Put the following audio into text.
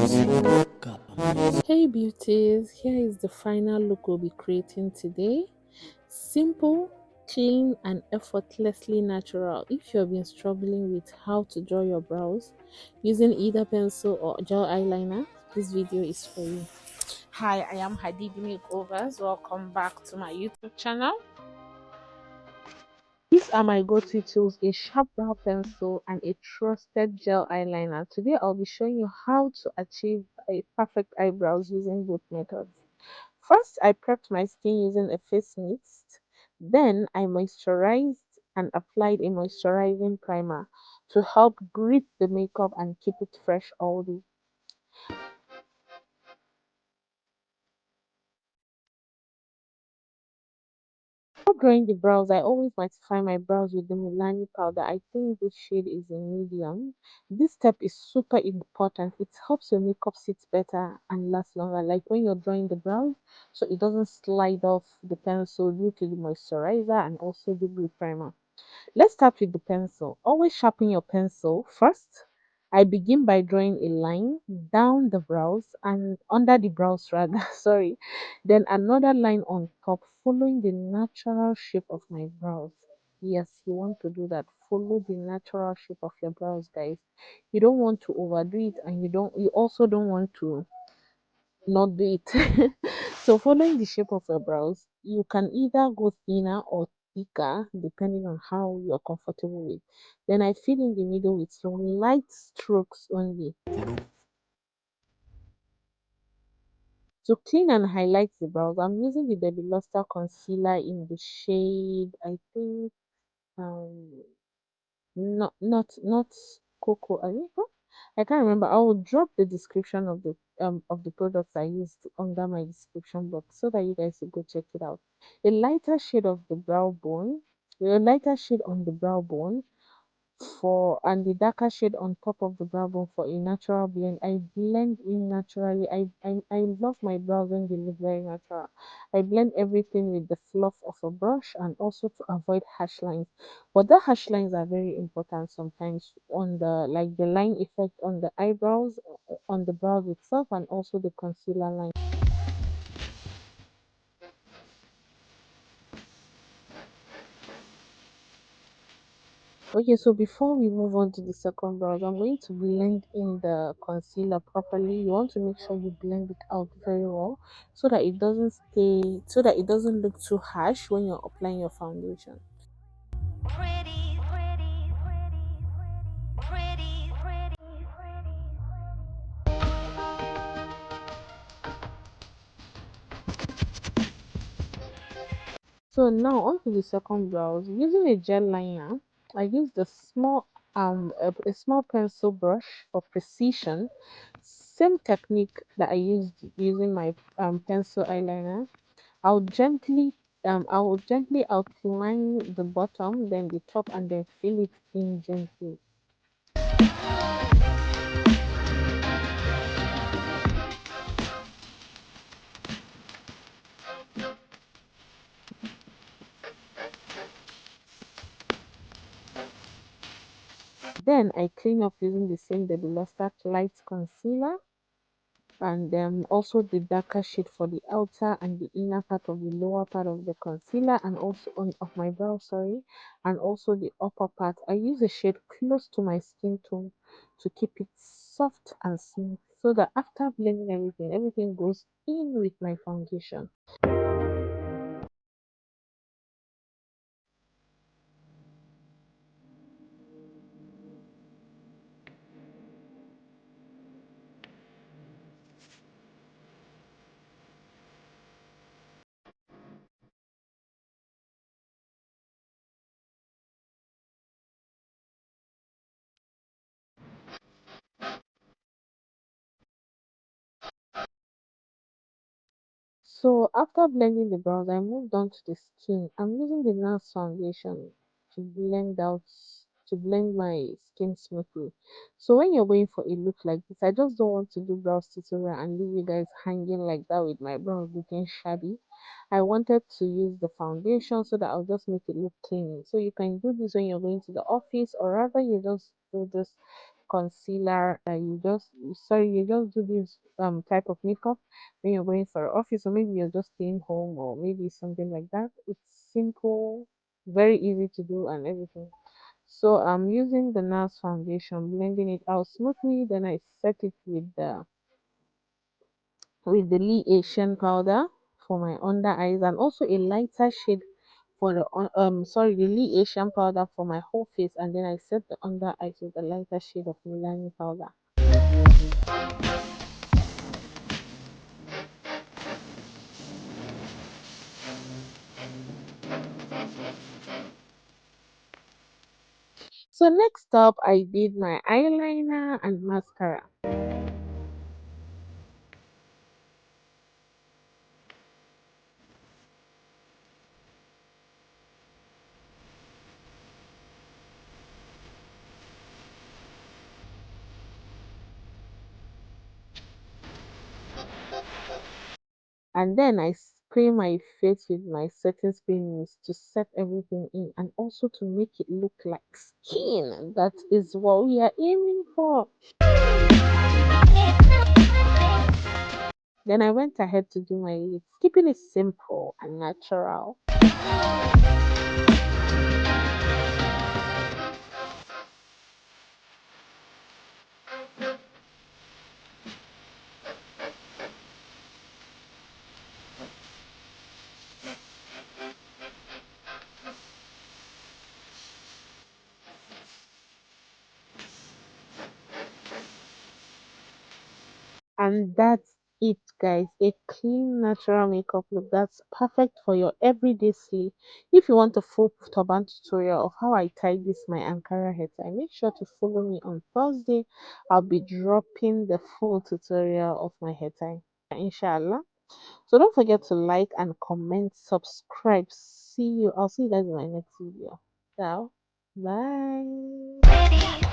Hey beauties, here is the final look we'll be creating today. Simple, clean, and effortlessly natural. If you've been struggling with how to draw your brows using either pencil or gel eyeliner, this video is for you. Hi, I am Hadid Makeovers. Welcome back to my YouTube channel. These are my go-to tools, a sharp brow pencil and a trusted gel eyeliner. Today I'll be showing you how to achieve a perfect eyebrows using both methods. First, I prepped my skin using a face mist. Then I moisturized and applied a moisturizing primer to help grease the makeup and keep it fresh all day. Before drawing the brows, I always mattify my brows with the Milani powder. I think this shade is a medium. This step is super important. It helps your makeup sit better and last longer. Like when you're drawing the brows, so it doesn't slide off the pencil due to the moisturizer and also the blue primer. Let's start with the pencil. Always sharpen your pencil. First, I begin by drawing a line down the brows and under the brows rather, sorry. Then another line on top, following the natural shape of my brows. Yes, you want to do that. Follow the natural shape of your brows, guys. You don't want to overdo it and you also don't want to not do it. So following the shape of your brows, you can either go thinner or thicker depending on how you're comfortable with. Then I fill in the middle with some light strokes only. To clean and highlight the brows, I'm using the Baby Luster concealer in the shade, I think, um not cocoa. I think I can't remember. I will drop the description of the products I used under my description box so that you guys will go check it out. A lighter shade of the brow bone, a lighter shade on the brow bone for and the darker shade on top of the brow bone for a natural blend. I blend in naturally. I love my brows when they look very natural. I blend everything with the fluff of a brush and also to avoid harsh lines. But the harsh lines are very important sometimes on the like the line effect on the eyebrows, on the brows itself, and also the concealer line. Okay, so before we move on to the second brows, I'm going to blend in the concealer properly. You want to make sure you blend it out very well so that it doesn't look too harsh when you're applying your foundation. Pretty, pretty, pretty, pretty, pretty, pretty. So now on to the second brows. Using a gel liner, I used a small pencil brush for precision. Same technique that I used using my pencil eyeliner. I will gently outline the bottom, then the top, and then fill it in gently. Then I clean up using the same Baby Luster light concealer and also the darker shade for the outer and the inner part of the lower part of the concealer and also on of my brow, sorry, and also the upper part. I use a shade close to my skin tone to keep it soft and smooth so that after blending everything goes in with my foundation. So after blending the brows, I moved on to the skin. I'm using the NARS foundation to blend my skin smoothly. So when you're going for a look like this, I just don't want to do brows tutorial and leave you guys hanging like that with my brows looking shabby. I wanted to use the foundation so that I'll just make it look clean. So you can do this when you're going to the office or rather you just do this concealer that you just do this type of makeup when you're going for office, or maybe you're just staying home, or maybe something like that. It's simple, very easy to do and everything. So I'm using the NARS foundation, blending it out smoothly. Then I set it with the Lee Asian powder for my under eyes, and also a lighter shade for the Lee Asian powder for my whole face, and then I set the under eyes with the lighter shade of Milani powder. So next up, I did my eyeliner and mascara. And then I spray my face with my setting spray mist to set everything in, and also to make it look like skin. That is what we are aiming for. Then I went ahead to do my lips, keeping it simple and natural. And that's it, guys. A clean, natural makeup look that's perfect for your everyday sleep. If you want a full turban tutorial of how I tie this my Ankara hair tie, make sure to follow me on Thursday. I'll be dropping the full tutorial of my hair tie, inshallah. So don't forget to like and comment, subscribe. See you. I'll see you guys in my next video. Ciao. Bye. Pretty.